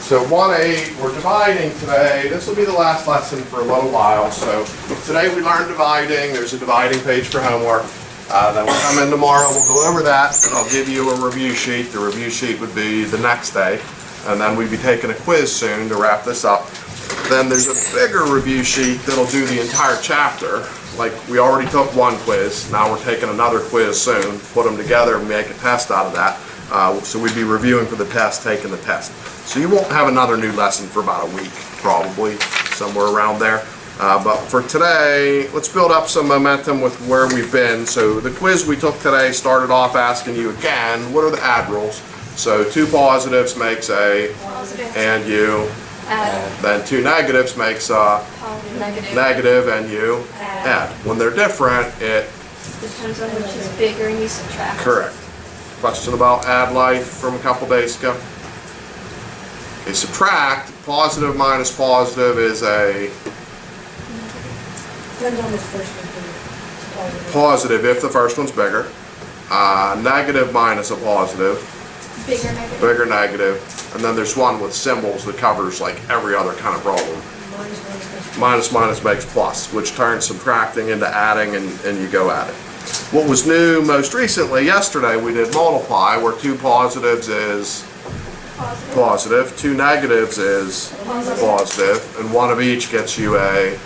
So 1/8, we're dividing today. This will be the last lesson for a little while. So today we learned dividing. There's a dividing page for homework. Then we'll come in tomorrow, we'll go over that, and I'll give you a review sheet. The review sheet would be the next day. And then we'll be taking a quiz soon to wrap this up. Then there's a bigger review sheet that'll do the entire chapter. Like we already took one quiz, now we're taking another quiz soon, put them together and make a test out of that. So we'd be reviewing for the test, taking the test. So you won't have another new lesson for about a week, probably, somewhere around there. But for today, let's build up some momentum with where we've been. So the quiz we took today started off asking you again, what are the add rules? So 2 positives makes a Positive. and you. Add. Then 2 negatives makes a Negative. negative and you add. When they're different, it Depends on which is bigger and you subtract. correct. Question about add life from a couple days ago. A subtract, positive minus positive is a Depends on the first one. positive if the first one's bigger. Negative minus a positive, Bigger negative. bigger negative. And then there's one with symbols that covers like every other kind of problem. Minus minus makes plus, which turns subtracting into adding, and you go at it. What was new most recently, yesterday we did multiply, where 2 positives is positive, 2 negatives is positive, and 1 of each gets you a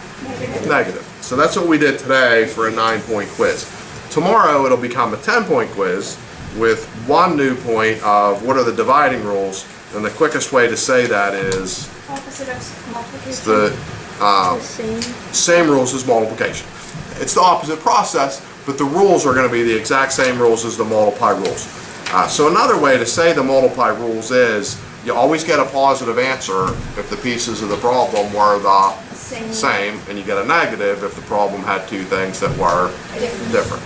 negative. So that's what we did today for a 9-point quiz. Tomorrow it'll become a 10-point quiz with 1 new point of what are the dividing rules, and the quickest way to say that is Opposite of multiplication. it's the same rules as multiplication. It's the opposite process, but the rules are going to be the exact same rules as the multiply rules. So another way to say the multiply rules is you always get a positive answer if the pieces of the problem were the same, and you get a negative if the problem had 2 things that were different.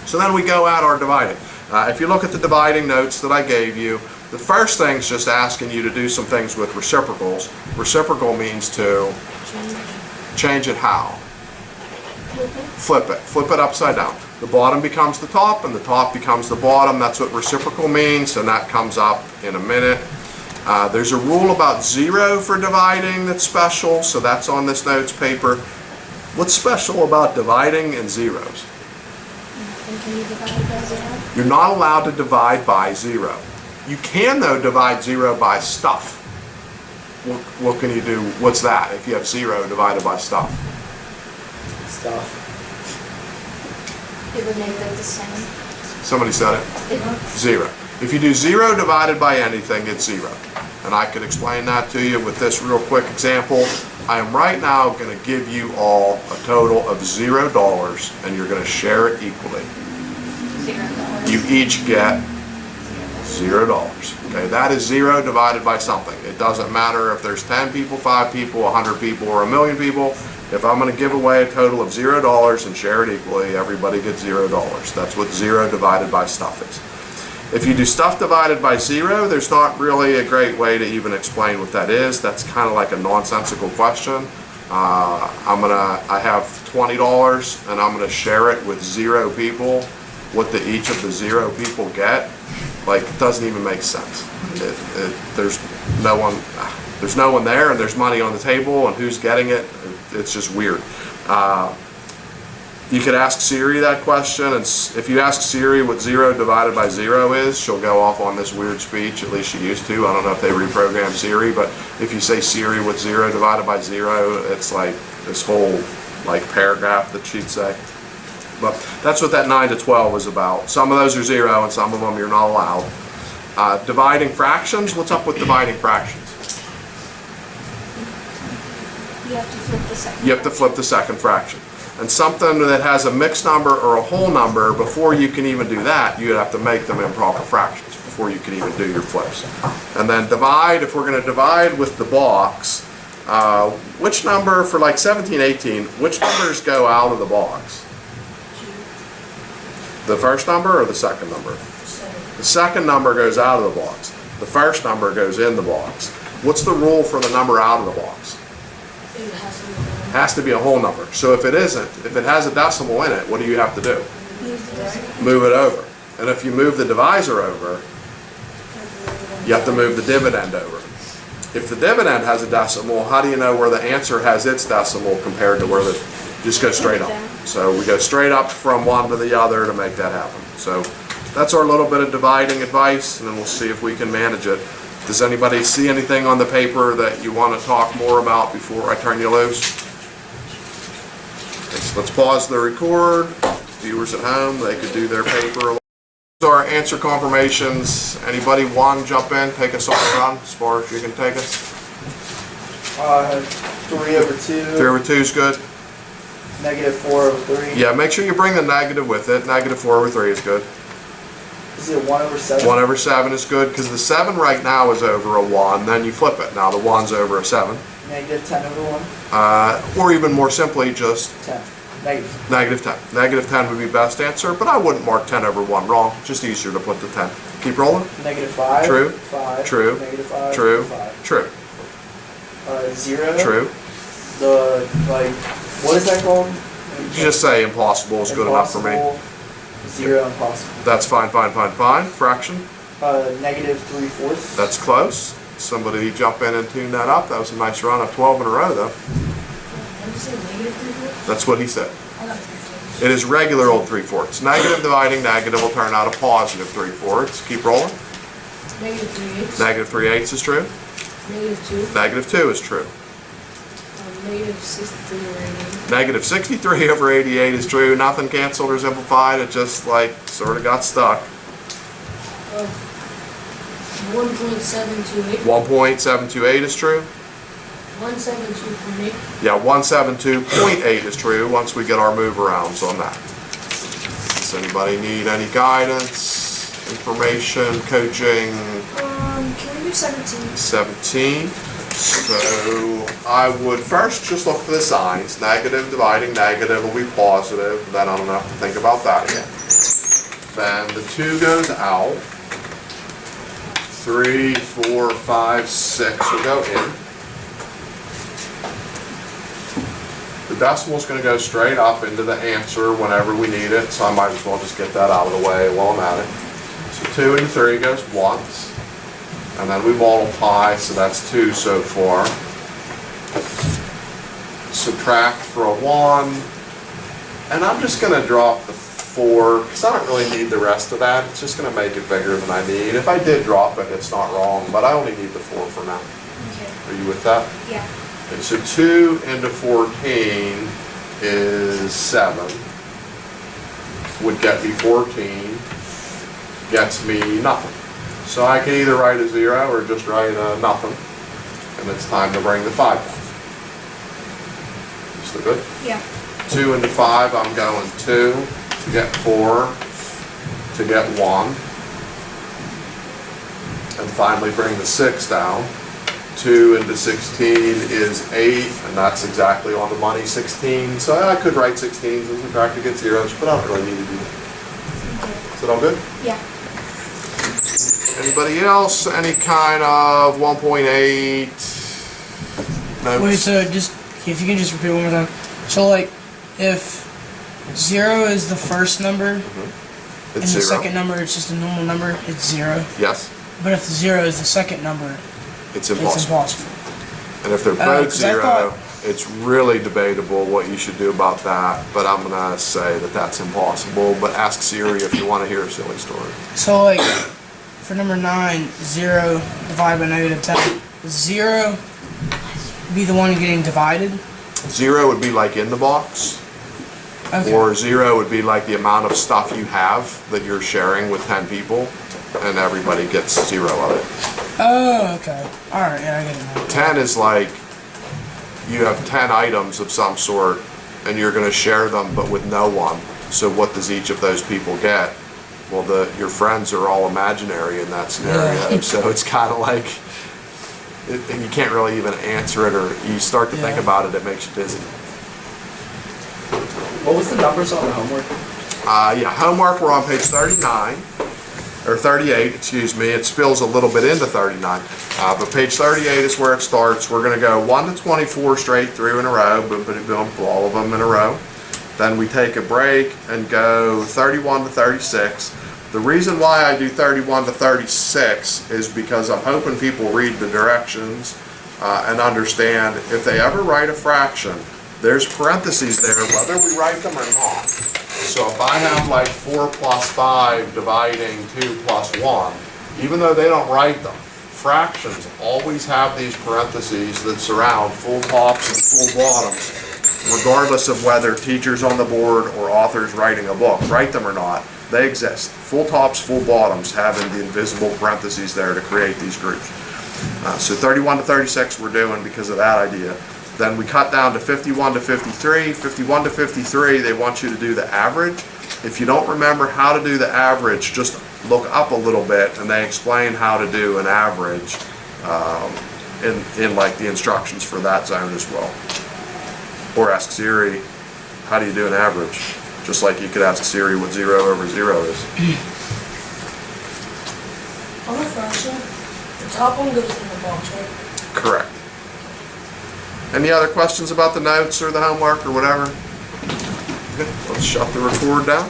So then we go at our dividing. If you look at the dividing notes that I gave you, the first thing's just asking you to do some things with reciprocals. Reciprocal means to change it how? Flip it upside down. The bottom becomes the top and the top becomes the bottom. That's what reciprocal means, and that comes up in a minute. There's a rule about 0 for dividing that's special, so that's on this notes paper. What's special about dividing and zeros? Can you divide by 0? You're not allowed to divide by 0. You can, though, divide 0 by stuff. What can you do? What's that if you have 0 divided by stuff? Stuff. It would make them the same. Somebody said it? 0. If you do 0 divided by anything, it's 0. And I could explain that to you with this real quick example. I am right now going to give you all a total of $0, and you're going to share it equally. $0. You each get $0. Okay, that is 0 divided by something. It doesn't matter if there's 10 people, 5 people, 100 people, or 1,000,000 people. If I'm going to give away a total of $0 and share it equally, everybody gets $0. That's what 0 divided by stuff is. If you do stuff divided by 0, there's not really a great way to even explain what that is. That's kind of like a nonsensical question. I have $20 and I'm going to share it with 0 people. What do each of the 0 people get? Like, it doesn't even make sense. There's no one there, and there's money on the table, and who's getting it? It's just weird. You could ask Siri that question, and if you ask Siri what 0 divided by 0 is, she'll go off on this weird speech. At least she used to. I don't know if they reprogrammed Siri, but if you say Siri what 0 divided by 0, it's like this whole paragraph that she'd say. But that's what that 9 to 12 is about. Some of those are 0, and some of them you're not allowed. Dividing fractions. What's up with dividing fractions? You have to flip the second. You have to flip the second fraction. And something that has a mixed number or a whole number, before you can even do that, you'd have to make them improper fractions before you can even do your flips. And then divide, if we're going to divide with the box, which number for like 17, 18, which numbers go out of the box? The first number or the second number? The second number goes out of the box. The first number goes in the box. What's the rule for the number out of the box? It Has to be a whole number. So if it isn't, if it has a decimal in it, what do you have to do? Move it over. And if you move the divisor over, you have to move the dividend over. If the dividend has a decimal, how do you know where the answer has its decimal compared to where the, just go straight up. So we go straight up from one to the other to make that happen. So that's our little bit of dividing advice, and then we'll see if we can manage it. Does anybody see anything on the paper that you want to talk more about before I turn you loose? Okay, so let's pause the record. Viewers at home, they could do their paper. Our answer confirmations. Anybody want to jump in, take us on a run as far as you can take us? 3/2. 3/2 is good. -4/3. Yeah, make sure you bring the negative with it. -4/3 is good. Is it 1/7? 1/7 is good because the 7 right now is over a 1. Then you flip it. Now the 1's over a 7. -10/1. Or even more simply, just 10. Negative. -10. -10 would be best answer, but I wouldn't mark 10/1 wrong. Just easier to put the 10. Keep rolling. -5. True. 5. True. -5. True. 5. True. 0. True. The, like, what is that called? You just say impossible is good enough for me. Impossible. 0 impossible. That's fine. Fraction. -3/4. That's close. Somebody jump in and tune that up. That was a nice run of 12 in a row, though. What did you say, -3/4? That's what he said. I got 3/4. It is regular old 3/4. Negative dividing negative will turn out a positive 3/4. Keep rolling. -3/8. -3/8 is true. -2. -2 is true. -63/88. -63/88 is true. Nothing canceled or simplified. It just like sort of got stuck. 1.728. 1.728 is true. 172.8. Yeah, 172.8 is true once we get our move arounds on that. Does anybody need any guidance, information, coaching? Can we do 17? 17. So I would first just look for the signs. Negative dividing negative will be positive. Then I don't have to think about that again. Then the 2 goes out. 3, 4, 5, 6 will go in. The decimal's going to go straight up into the answer whenever we need it, so I might as well just get that out of the way while I'm at it. So 2 into 3 goes once. And then we multiply, so that's 2 so far. Subtract for a 1. And I'm just going to drop the 4, because I don't really need the rest of that. It's just going to make it bigger than I need. If I did drop it, it's not wrong, but I only need the 4 for now. Okay. Are you with that? Yeah. Okay, so 2 into 14 is 7. Would get me 14. Gets me nothing. So I can either write a 0 or just write a nothing. And it's time to bring the 5 down. Still good? Yeah. 2 into 5, I'm going 2 to get 4 to get 1. And finally bring the 6 down. 2 into 16 is 8, and that's exactly on the money, 16. So I could write 16s and subtract to get zeros, but I don't really need to do that. Okay. Is that all good? Yeah. Anybody else? Any kind of 1.8? Notes? Wait, so just, if you can just repeat one more time. So like, if 0 is the first number, and It's the 0. second number is just a normal number, it's 0. Yes, But if 0 is the second number, it's it's impossible. impossible. And if they're both 'cause I 0, thought- it's really debatable what you should do about that, but I'm gonna say that that's impossible. But ask Siri if you want to hear a silly story. So like, for number 9, 0 divided by -10, would 0 be the one getting divided? 0 would be like in the box, Okay. or 0 would be like the amount of stuff you have that you're sharing with 10 people, and everybody gets 0 of it. Oh, okay. Alright, yeah, I get it now. 10 is like you have 10 items of some sort and you're going to share them but with no one. So what does each of those people get? Well, your friends are all imaginary in that scenario. Yeah. So it's kind of like and you can't really even answer it, or you start to think Yeah. about it, it makes you dizzy. What was the numbers on the homework? Yeah, homework, we're on page 39. Or 38, excuse me. It spills a little bit into 39. But page 38 is where it starts. We're going to go 1 to 24 straight through in a row. Boom, boom, boom, all of them in a row. Then we take a break and go 31 to 36. The reason why I do 31 to 36 is because I'm hoping people read the directions and understand if they ever write a fraction, there's parentheses there whether we write them or not. So if I have like 4 plus 5 dividing 2 plus 1, even though they don't write them, fractions always have these parentheses that surround full tops and full bottoms, regardless of whether teachers on the board or authors writing a book write them or not. They exist. Full tops, full bottoms, having the invisible parentheses there to create these groups. So 31 to 36 we're doing because of that idea. Then we cut down to 51 to 53. 51 to 53, they want you to do the average. If you don't remember how to do the average, just look up a little bit and they explain how to do an average in like the instructions for that zone as well. Or ask Siri, how do you do an average? Just like you could ask Siri what 0 over 0 is. On a fraction, the top one goes in the box, right? Correct. Any other questions about the notes or the homework or whatever? Okay, let's shut the record down.